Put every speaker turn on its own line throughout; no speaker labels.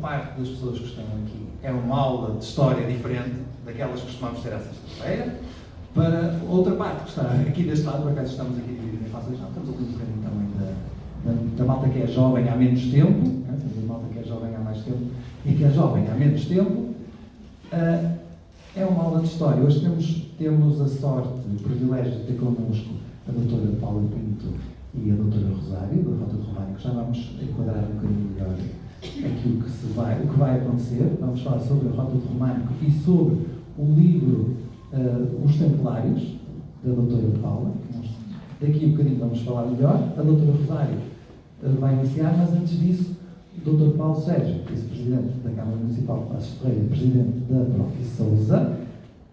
parte das pessoas que estão aqui é uma aula de história diferente daquelas que costumamos ter à sexta-feira. Para outra parte que está aqui deste lado, por acaso estamos aqui divididos em fações, não, estamos a ouvir um bocadinho também da malta que é jovem há menos tempo, né? Temos a malta que é jovem há mais tempo e que é jovem há menos tempo. É uma aula de história. Hoje temos a sorte, o privilégio de ter connosco a doutora Paula Pinto e a doutora Rosário, da Rota do Románico. Já vamos enquadrar um bocadinho melhor aquilo o que vai acontecer. Vamos falar sobre a Rota do Románico e sobre o livro Os Templários, da doutora Paula. Daqui a um bocadinho vamos falar melhor. A doutora Rosário vai iniciar, mas antes disso, o doutor Paulo Sérgio, vice-presidente da Câmara Municipal de Passos Ferreira, presidente da Prof. Sousa,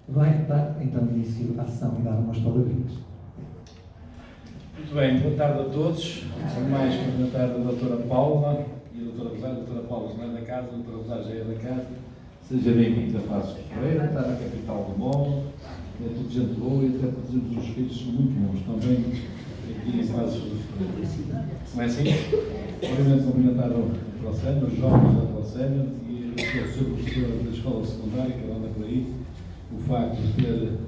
vai dar então início à sessão e dar umas palavrinhas.
Muito bem, boa tarde a todos. São mais cumprimentar a doutora Paula e a doutora Rosário. A doutora Paula já é da casa, a doutora Rosário já é da casa. Seja bem-vindo a Passos Ferreira, está na capital do Mono, é tudo gente boa e até produzimos uns filhos muito bons também aqui em Passos Ferreira. Não é assim? Obviamente cumprimentar o Procénio, os jovens da Procénio e o professor da escola secundária que anda por aí. O facto de ter,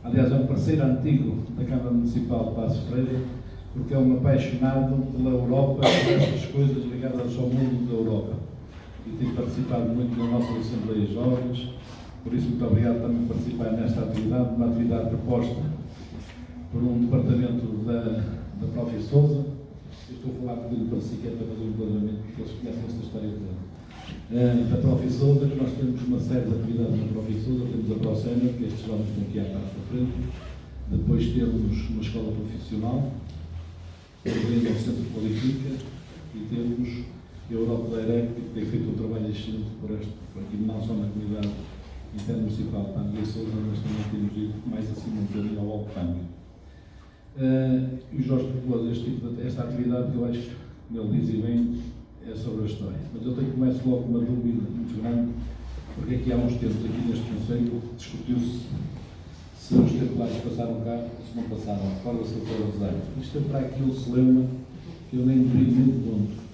aliás, é um parceiro antigo da Câmara Municipal de Passos Ferreira, porque é um apaixonado pela Europa e por estas coisas ligadas ao mundo da Europa. E tem participado muito na nossa Assembleia de Jovens, por isso muito obrigado também por participar nesta atividade, uma atividade proposta por um departamento da Prof. Sousa. Eu estou a falar pedindo para si, que é para fazer um enquadramento, porque eles conhecem esta história toda. Da Prof. Sousa, que nós temos uma série de atividades na Prof. Sousa, temos a Procénio, que estes jovens estão aqui à parte da frente, depois temos uma escola profissional, temos o Centro de Qualifica e temos a Europa Direct, que tem feito um trabalho excelente por aqui, não só na comunidade intermunicipal de Pangue e Sousa, mas também temos ido mais acima um bocadinho ao Alto Pangue. E o Jorge propôs esta atividade que eu acho que, como ele diz e bem, é sobre a história. Mas eu começo logo com uma dúvida muito grande, porque aqui há uns tempos, aqui neste Conselho, discutiu-se se os templários passaram cá ou se não passaram. Recorda-se do Pedro Rosário. Isto é para aqui um celema que eu nem diria muito ponto.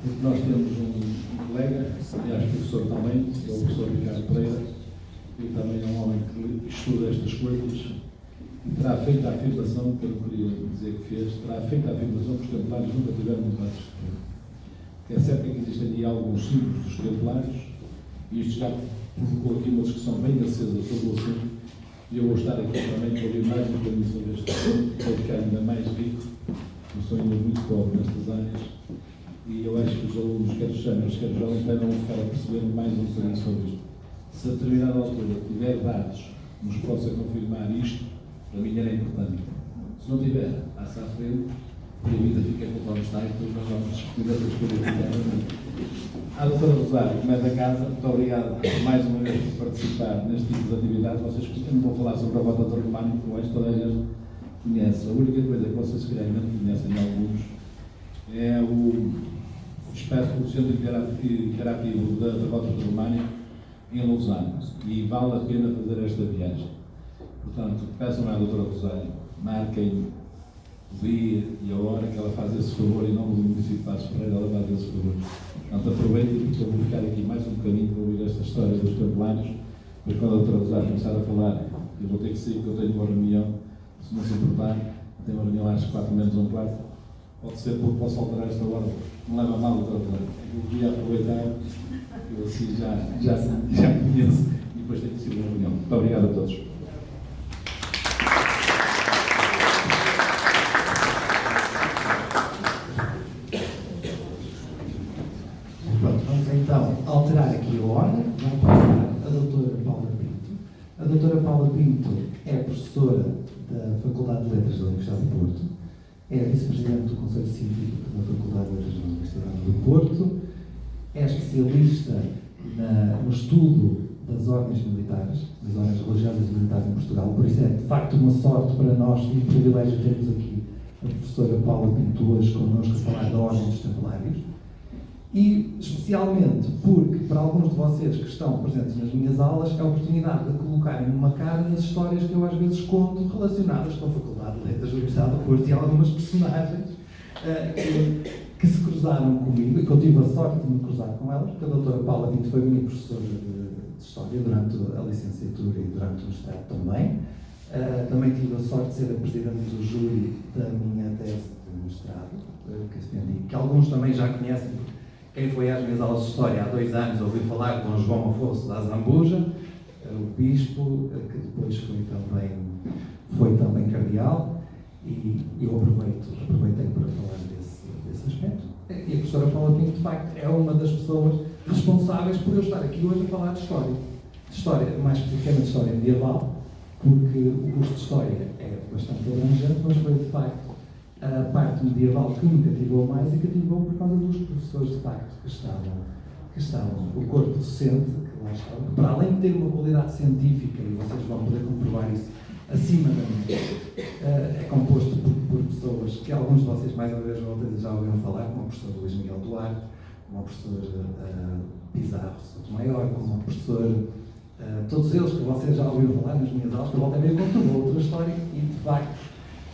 Porque nós temos um colega, aliás, professor também, que é o professor Ricardo Pereira, que também é um homem que estuda estas coisas, e terá feito a afirmação, que eu não queria dizer que fez, terá feito a afirmação que os templários nunca tiveram um Passos Ferreira. É certo que existem ali alguns símbolos dos templários, e isto já provocou aqui uma discussão bem acesa sobre o assunto, e eu vou estar aqui também para ouvir mais um bocadinho sobre este assunto, para ficar ainda mais rico, eu sou ainda muito pobre nestas áreas, e eu acho que os alunos, quer os jovens, quer os jovens, devem ficar a perceber mais um bocadinho sobre isto. Se a determinada altura tiver dados que nos possa confirmar isto, para mim era importante. Se não tiver, passa à frente, e a vida fica conforme está, e depois nós vamos discutir essas coisas. A doutora Rosário, como é da casa, muito obrigado mais uma vez por participar neste tipo de atividade. Vocês não vão falar sobre a Rota do Románico, que hoje toda a gente conhece. A única coisa que vocês, se calhar, não conhecem alguns, é o Centro Interativo da Rota do Románico em Lousano. E vale a pena fazer esta viagem. Portanto, peçam à doutora Rosário, marquem o dia e a hora que ela faz esse favor, e não no município de Passos Ferreira, ela faz esse favor. Portanto, aproveitem, porque eu vou ficar aqui mais um bocadinho para ouvir esta história dos templários, mas quando a doutora Rosário começar a falar, eu vou ter que sair, porque eu tenho uma reunião, se não se importar, tenho uma reunião às 4 menos um quarto, pode ser porque posso alterar esta hora, não leva mal, doutora Rosário. Eu queria aproveitar, eu assim já conheço, e depois tenho que sair uma reunião. Muito obrigado a todos.
Então, alterar aqui a ordem, vai passar a doutora Paula Pinto. A doutora Paula Pinto é professora da Faculdade de Letras da Universidade do Porto, é vice-presidente do Conselho Científico da Faculdade de Letras da Universidade do Porto, é especialista no estudo das ordens militares, das ordens religiosas e militares em Portugal, por isso é de facto uma sorte para nós e um privilégio termos aqui a professora Paula Pinto hoje connosco a falar da Ordem dos Templários. E, especialmente, porque para alguns de vocês que estão presentes nas minhas aulas, é a oportunidade de colocarem uma cara nas histórias que eu às vezes conto relacionadas com a Faculdade de Letras da Universidade do Porto e algumas personagens que se cruzaram comigo e que eu tive a sorte de me cruzar com elas, porque a doutora Paula Pinto foi minha professora de História durante a licenciatura e durante o mestrado também. Também tive a sorte de ser a presidente do júri da minha tese de mestrado, que defendi, que alguns também já conhecem, porque quem foi às minhas aulas de História há 2 anos ouviu falar de Dom João Afonso da Zambuja, o bispo, que depois foi também cardeal, e eu aproveitei para falar desse aspecto. E a professora Paula Pinto, de facto, é uma das pessoas responsáveis por eu estar aqui hoje a falar de história, mais especificamente de história medieval, porque o curso de História é bastante abrangente, mas foi, de facto, a parte medieval que me cativou mais e cativou por causa dos professores, de facto, que estavam, o corpo docente, que lá estava, que para além de ter uma qualidade científica, e vocês vão poder comprovar isso acima da média, é composto por pessoas que alguns de vocês, mais uma vez ou outra, já ouviram falar, como o professor Luís Miguel Duarte, como o professor Pizarro Sotomayor, como o professor, todos eles que vocês já ouviram falar nas minhas aulas, que eu voltei a ver contou outra história, e de facto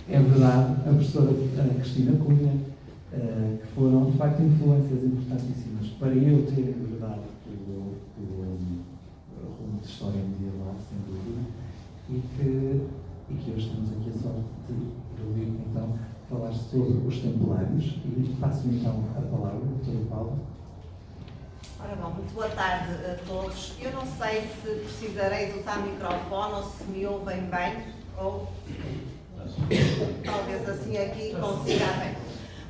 é verdade, a professora Cristina Cunha, que foram de facto influências importantíssimas para eu ter enverdado o rumo de história medieval, sem dúvida, e que hoje temos aqui a sorte de ouvir então falar sobre os Templários, e passo-me então a palavra, doutora Paula.
Ora bom, muito boa tarde a todos. Eu não sei se precisarei de usar microfone ou se me ouvem bem, ou talvez assim aqui consiga bem.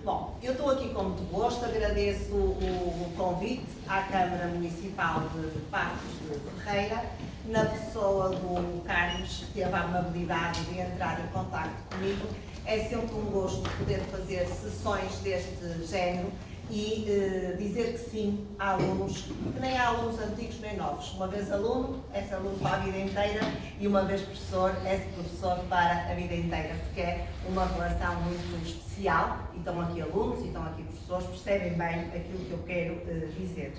Bom, eu estou aqui com muito gosto, agradeço o convite à Câmara Municipal de Passos de Ferreira, na pessoa do Carlos, que teve a amabilidade de entrar em contacto comigo. É sempre um gosto poder fazer sessões deste género e dizer que sim a alunos, que nem há alunos antigos nem novos. Uma vez aluno, é aluno para a vida inteira, e uma vez professor, é professor para a vida inteira, porque é uma relação muito especial, e estão aqui alunos e estão aqui professores, percebem bem aquilo que eu quero dizer.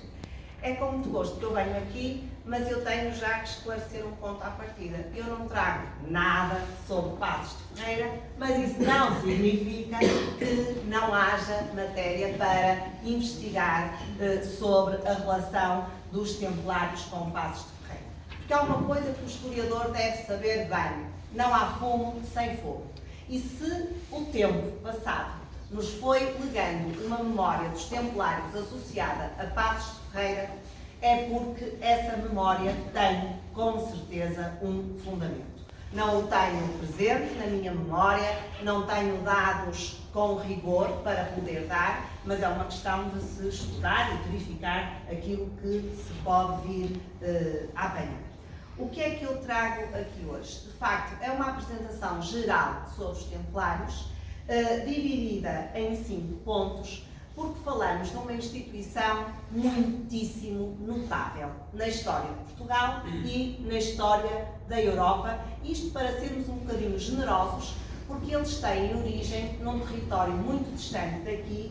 É com muito gosto que eu venho aqui, mas eu tenho já que esclarecer um ponto à partida. Eu não trago nada sobre Passos de Ferreira, mas isso não significa que não haja matéria para investigar sobre a relação dos Templários com Passos de Ferreira. Porque há uma coisa que o historiador deve saber bem: não há fumo sem fogo. E se o tempo passado nos foi legando uma memória dos Templários associada a Passos de Ferreira, é porque essa memória tem, com certeza, um fundamento. Não o tenho presente na minha memória, não tenho dados com rigor para poder dar, mas é uma questão de se estudar e verificar aquilo que se pode vir a apanhar. O que é que eu trago aqui hoje? De facto, é uma apresentação geral sobre os Templários, dividida em 5 pontos, porque falamos de uma instituição muitíssimo notável na história de Portugal e na história da Europa, isto para sermos um bocadinho generosos, porque eles têm origem num território muito distante daqui,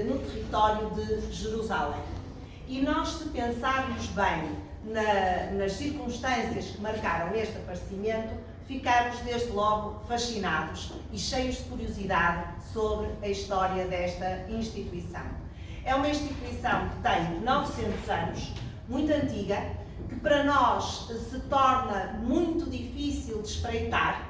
no território de Jerusalém. E nós, se pensarmos bem nas circunstâncias que marcaram este aparecimento, ficamos desde logo fascinados e cheios de curiosidade sobre a história desta instituição. É uma instituição que tem 900 anos, muito antiga, que para nós se torna muito difícil de espreitar.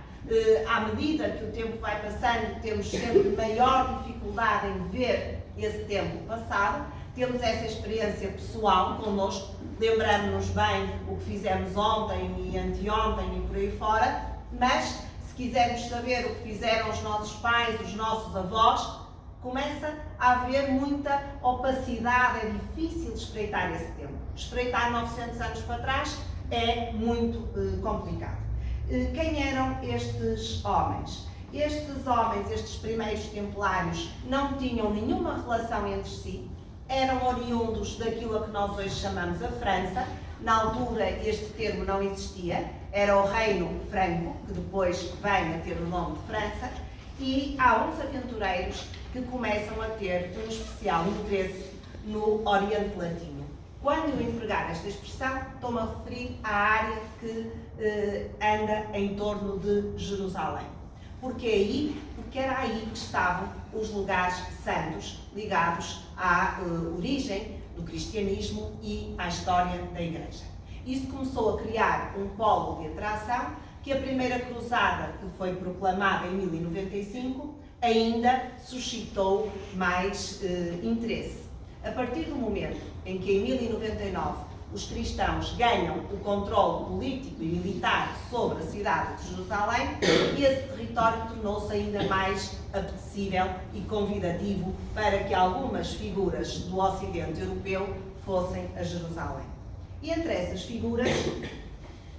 À medida que o tempo vai passando, temos sempre maior dificuldade em ver esse tempo passado. Temos essa experiência pessoal connosco, lembramos-nos bem o que fizemos ontem e anteontem e por aí fora, mas se quisermos saber o que fizeram os nossos pais, os nossos avós, começa a haver muita opacidade, é difícil de espreitar esse tempo. Espreitar 900 anos para trás é muito complicado. Quem eram estes homens? Estes homens, estes primeiros templários, não tinham nenhuma relação entre si, eram oriundos daquilo a que nós hoje chamamos a França. Na altura este termo não existia, era o Reino Franco, que depois vem a ter o nome de França, e há uns aventureiros que começam a ter um especial interesse no Oriente Latino. Quando eu empregar esta expressão, estou-me a referir à área que anda em torno de Jerusalém. Porquê aí? Porque que era aí que estavam os lugares santos ligados à origem do cristianismo e à história da Igreja. Isso começou a criar um polo de atração que a primeira cruzada, que foi proclamada em 1095, ainda suscitou mais interesse. A partir do momento em que, em 1099, os cristãos ganham o controle político e militar sobre a cidade de Jerusalém, esse território tornou-se ainda mais apetecível e convidativo para que algumas figuras do Ocidente Europeu fossem a Jerusalém. E entre essas figuras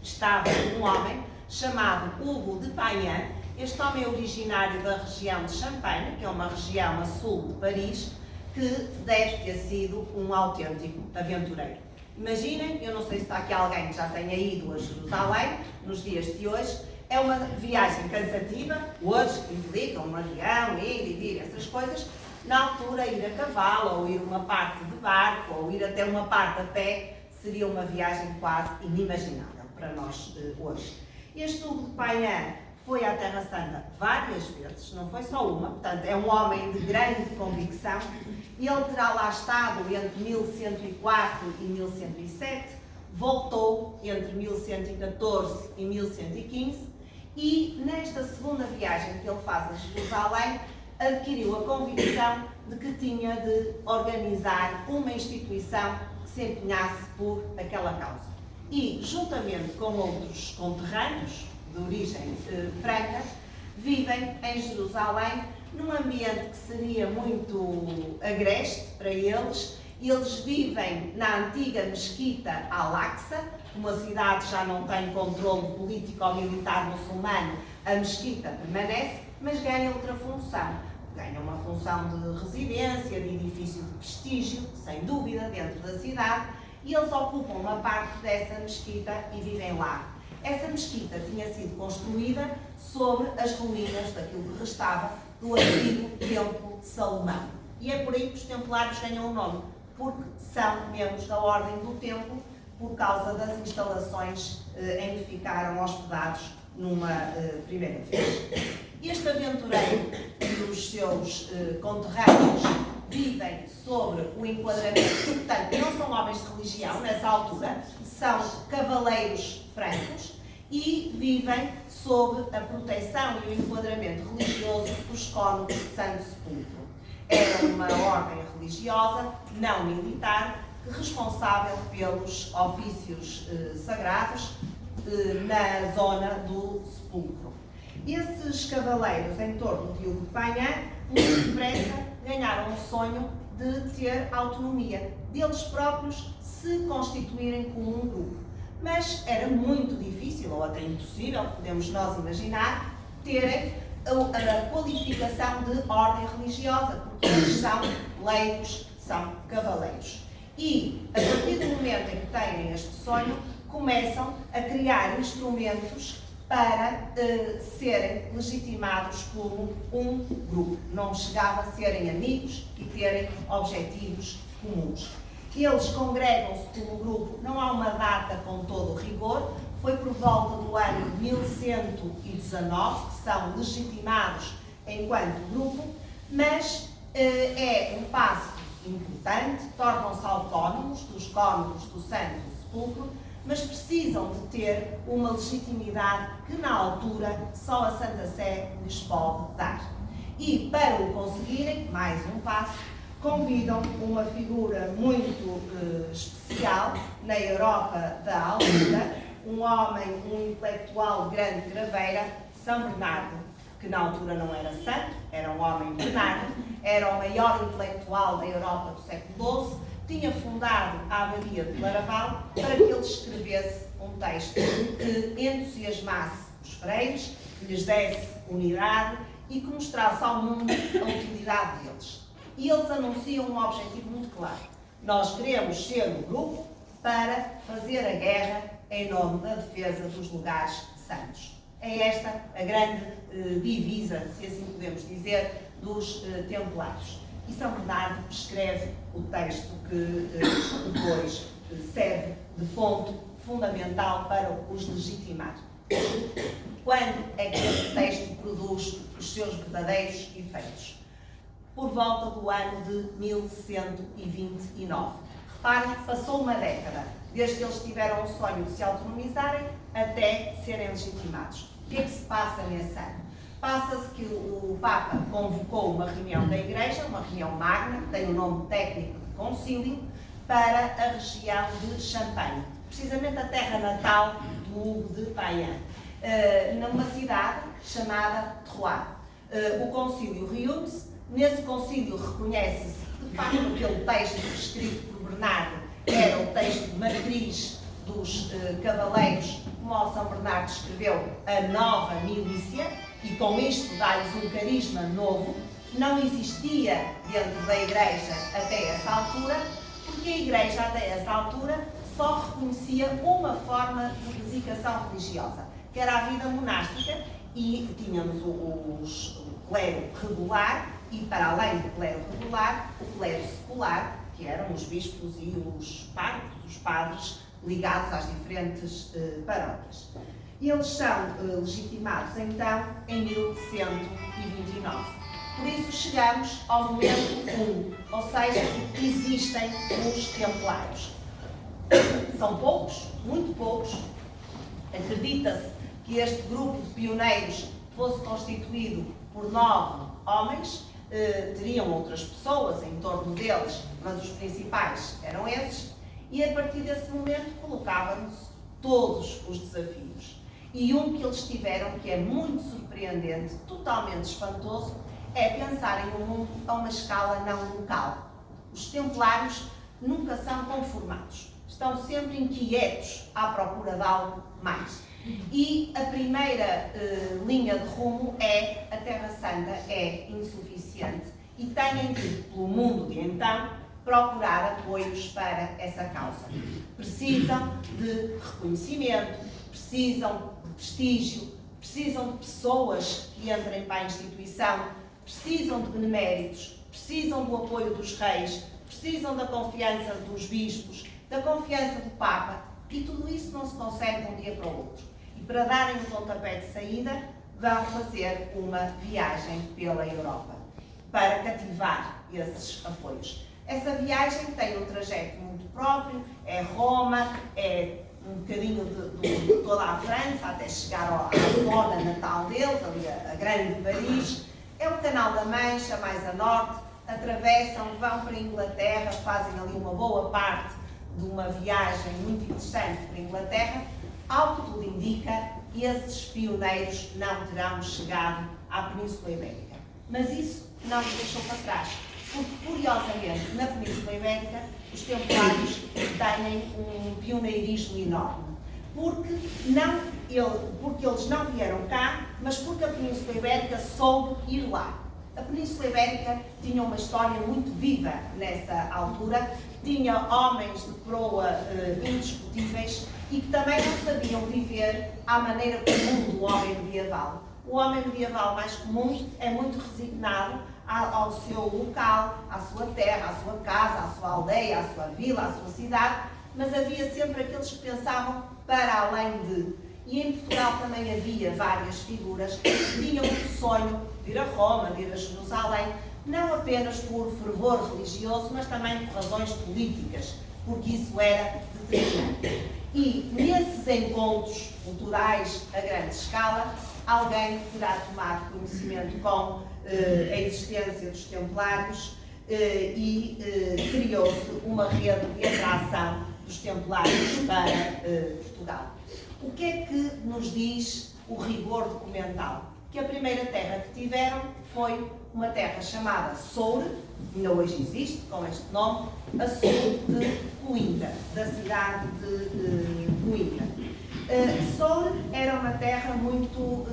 estava um homem chamado Hugo de Payan. Este homem é originário da região de Champagne, que é uma região a sul de Paris, que deve ter sido um autêntico aventureiro. Imaginem, eu não sei se está aqui alguém que já tenha ido a Jerusalém nos dias de hoje, é uma viagem cansativa, hoje implica um avião, ir e vir, essas coisas. Na altura, ir a cavalo, ou ir uma parte de barco, ou ir até uma parte a pé, seria uma viagem quase inimaginável para nós hoje. Este Hugo de Payan foi à Terra Santa várias vezes, não foi só uma, portanto é um homem de grande convicção. Ele terá lá estado entre 1104 e 1107, voltou entre 1114 e 1115 e nesta segunda viagem que ele faz a Jerusalém adquiriu a convicção de que tinha de organizar uma instituição que se empenhasse por aquela causa. E, juntamente com outros conterrâneos de origem franca, vivem em Jerusalém num ambiente que seria muito agreste para eles. Eles vivem na antiga mesquita Al-Aqsa, como a cidade já não tem controle político ou militar muçulmano, a mesquita permanece, mas ganha outra função. Ganha uma função de residência, de edifício de prestígio, sem dúvida, dentro da cidade, e eles ocupam uma parte dessa mesquita e vivem lá. Essa mesquita tinha sido construída sobre as ruínas daquilo que restava do antigo Templo de Salomão. E é por aí que os templários ganham o nome, porque são membros da Ordem do Templo, por causa das instalações em que ficaram hospedados numa primeira vez. Este aventureiro e os seus conterrâneos vivem sobre o enquadramento, portanto, não são homens de religião nessa altura, são cavaleiros francos e vivem sob a proteção e o enquadramento religioso dos cônegos de Santo Sepulcro. Era uma ordem religiosa, não militar, responsável pelos ofícios sagrados na zona do sepulcro. Esses cavaleiros, em torno de Hugo de Payan, muito depressa ganharam o sonho de ter autonomia, deles próprios se constituírem como um grupo. Mas era muito difícil, ou até impossível, podemos nós imaginar, terem a qualificação de ordem religiosa, porque eles são leigos, são cavaleiros. E, a partir do momento em que têm este sonho, começam a criar instrumentos para serem legitimados como um grupo. Não chegava a serem amigos e terem objetivos comuns. Eles congregam-se como grupo, não há uma data com todo o rigor, foi por volta do ano 1119 que são legitimados enquanto grupo, mas é um passo importante, tornam-se autónomos dos cônegos do Santo Sepulcro, mas precisam de ter uma legitimidade que na altura só a Santa Sé lhes pode dar. E para o conseguirem, mais um passo, convidam uma figura muito especial na Europa da altura, um homem, um intelectual de grande graveira, São Bernardo, que na altura não era santo, era um homem Bernardo, era o maior intelectual da Europa do século XII, tinha fundado a Abadia de Claraval para que ele escrevesse um texto que entusiasmasse os freires, que lhes desse unidade e que mostrasse ao mundo a utilidade deles. E eles anunciam um objetivo muito claro. Nós queremos ser um grupo para fazer a guerra em nome da defesa dos lugares santos. É esta a grande divisa, se assim podemos dizer, dos templários. E São Bernardo escreve o texto que depois serve de ponto fundamental para os legitimar. Quando é que esse texto produz os seus verdadeiros efeitos? Por volta do ano de 1129. Reparem, passou uma década, desde que eles tiveram o sonho de se autonomizarem até serem legitimados. O que é que se passa nesse ano? Passa-se que o Papa convocou uma reunião da Igreja, uma reunião magna, tem o nome técnico de concílio, para a região de Champagne, precisamente a terra natal do Hugo de Payan, numa cidade chamada Troyes. O concílio reúne-se, nesse concílio reconhece-se que, de facto, aquele texto escrito por Bernardo era o texto matriz dos cavaleiros, como o São Bernardo escreveu, a nova milícia, e com isto dá-lhes um carisma novo. Não existia dentro da Igreja até essa altura, porque a Igreja até essa altura só reconhecia uma forma de dedicação religiosa, que era a vida monástica, e tínhamos o clero regular e, para além do clero regular, o clero secular, que eram os bispos e os párocos, os padres ligados às diferentes paróquias. E eles são legitimados, então, em 1129. Por isso chegamos ao momento 1, ou seja, existem os templários. São poucos, muito poucos. Acredita-se que este grupo de pioneiros fosse constituído por 9 homens, teriam outras pessoas em torno deles, mas os principais eram esses, e a partir desse momento colocavam-se todos os desafios. E um que eles tiveram, que é muito surpreendente, totalmente espantoso, é pensarem no mundo a uma escala não local. Os templários nunca são conformados, estão sempre inquietos à procura de algo mais. E a primeira linha de rumo é: a Terra Santa é insuficiente, e têm de, pelo mundo de então, procurar apoios para essa causa. Precisam de reconhecimento, precisam de prestígio, precisam de pessoas que entrem para a instituição, precisam de beneméritos, precisam do apoio dos reis, precisam da confiança dos bispos, da confiança do Papa, e tudo isso não se consegue de um dia para o outro. E para darem um pontapé de saída, vão fazer uma viagem pela Europa para cativar esses apoios. Essa viagem tem um trajeto muito próprio, é Roma, é um bocadinho de toda a França, até chegar à zona natal deles, ali a Grande Paris. É o Canal da Mancha, mais a norte, atravessam, vão para a Inglaterra, fazem ali uma boa parte de uma viagem muito interessante para a Inglaterra. Ao que tudo indica, esses pioneiros não terão chegado à Península Ibérica. Mas isso não nos deixou para trás, porque, curiosamente, na Península Ibérica, os templários têm um pioneirismo enorme. Porque eles não vieram cá, mas porque a Península Ibérica soube ir lá. A Península Ibérica tinha uma história muito viva nessa altura, tinha homens de proa indiscutíveis e que também não sabiam viver à maneira comum do homem medieval. O homem medieval mais comum é muito resignado ao seu local, à sua terra, à sua casa, à sua aldeia, à sua vila, à sua cidade, mas havia sempre aqueles que pensavam para além de. E em Portugal também havia várias figuras que tinham o sonho de ir a Roma, de ir a Jerusalém, não apenas por fervor religioso, mas também por razões políticas, porque isso era determinante. E nesses encontros culturais a grande escala, alguém terá tomado conhecimento com a existência dos templários e criou-se uma rede de atração dos templários para Portugal. O que é que nos diz o rigor documental? Que a primeira terra que tiveram foi uma terra chamada Soure, ainda hoje existe com este nome, a sul de Coimbra, da cidade de Coimbra. Soure era uma terra muito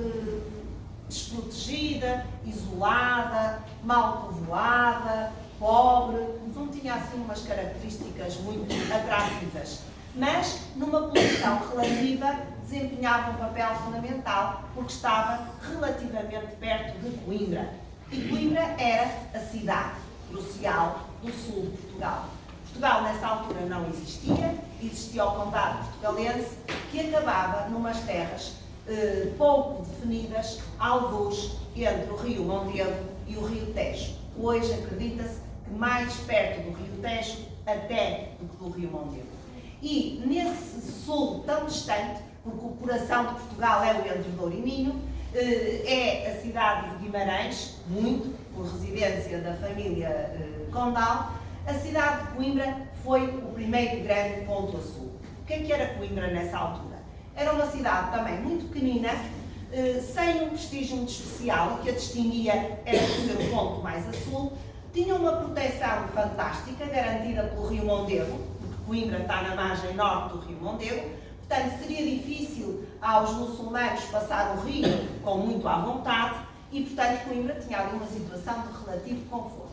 desprotegida, isolada, mal povoada, pobre, não tinha assim umas características muito atrativas, mas numa posição relativa desempenhava um papel fundamental porque estava relativamente perto de Coimbra. E Coimbra era a cidade crucial do sul de Portugal. Portugal nessa altura não existia, existia o condado portugalense que acabava numas terras pouco definidas, alguns entre o rio Mondego e o rio Tejo. Hoje acredita-se que mais perto do rio Tejo até do que do rio Mondego. E nesse sul tão distante, porque o coração de Portugal é o Entre Douro e Minho, é a cidade de Guimarães, muito por residência da família Condal. A cidade de Coimbra foi o primeiro grande ponto a sul. O que era Coimbra nessa altura? Era uma cidade também muito pequenina, sem um prestígio muito especial, que a distinguia era por ser o ponto mais a sul. Tinha uma proteção fantástica, garantida pelo rio Mondego, porque Coimbra está na margem norte do rio Mondego. Portanto, seria difícil aos muçulmanos passar o rio com muito à vontade e, portanto, Coimbra tinha ali uma situação de relativo conforto.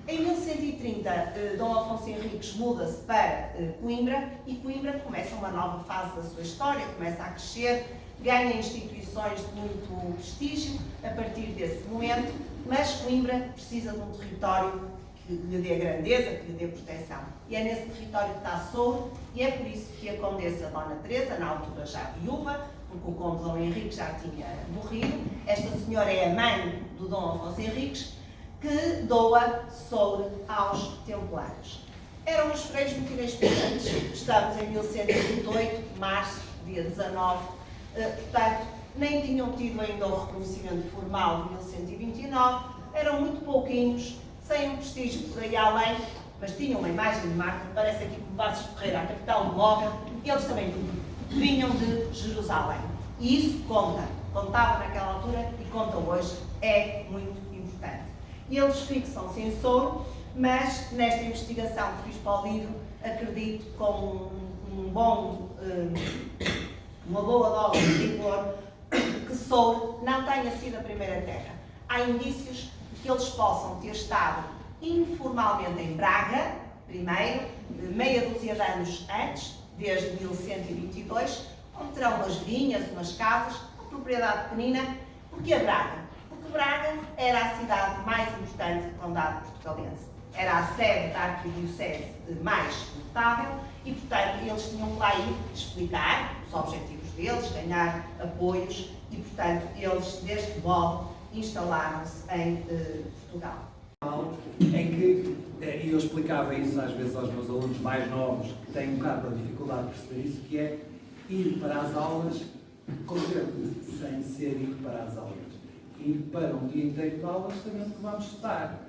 Em 1130, Dom Afonso Henriques muda-se para Coimbra e Coimbra começa uma nova fase da sua história, começa a crescer, ganha instituições de muito prestígio a partir desse momento, mas Coimbra precisa de um território que lhe dê grandeza, que lhe dê proteção. E é nesse território que está Souro, e é por isso que a Condessa Dona Teresa, na altura já viúva, porque o Conde Dom Henriques já tinha morrido, esta senhora é a mãe do Dom Afonso Henriques, que doa Souro aos templários. Eram uns freios muito inexperientes, estamos em 1128, março, dia 19, portanto, nem tinham tido ainda o reconhecimento formal de 1129, eram muito pouquinhos, sem um prestígio por aí além, mas tinham uma imagem de marca, parece aqui como Passos de Ferreira, a capital do móvel, eles também vinham de Jerusalém. E isso contava naquela altura e conta hoje, é muito importante. E eles fixam-se em Souro, mas nesta investigação que fiz para o livro, acredito com uma boa dose de rigor, que Souro não tenha sido a primeira terra. Há indícios de que eles possam ter estado informalmente em Braga, primeiro, meia dúzia de anos antes, desde 1122, onde terão umas vinhas, umas casas, uma propriedade pequenina. Porquê Braga? Porque Braga era a cidade mais importante do Condado portugalense. Era a sede da arquidiocese mais notável e, portanto, eles tinham que lá ir explicar os objetivos deles, ganhar apoios e, portanto, eles, deste modo, instalaram-se em Portugal.
Em que, e eu explicava isso às vezes aos meus alunos mais novos, que têm um bocado de dificuldade de perceber isso, que é ir para as aulas contente, sem ser ir para as aulas. Ir para um dia inteiro de aulas sabendo que vamos estar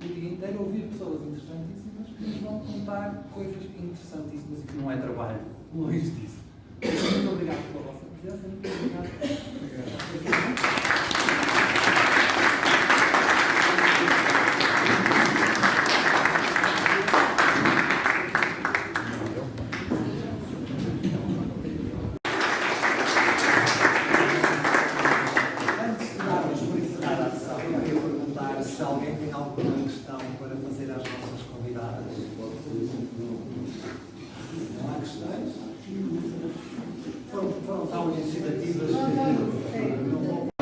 o dia inteiro a ouvir pessoas interessantíssimas que nos vão contar coisas interessantíssimas e que não é trabalho, longe disso. Muito obrigado pela vossa presença, muito obrigado. Se alguém tem alguma questão para fazer às nossas convidadas. Não há questões? Foram tão elucidativas que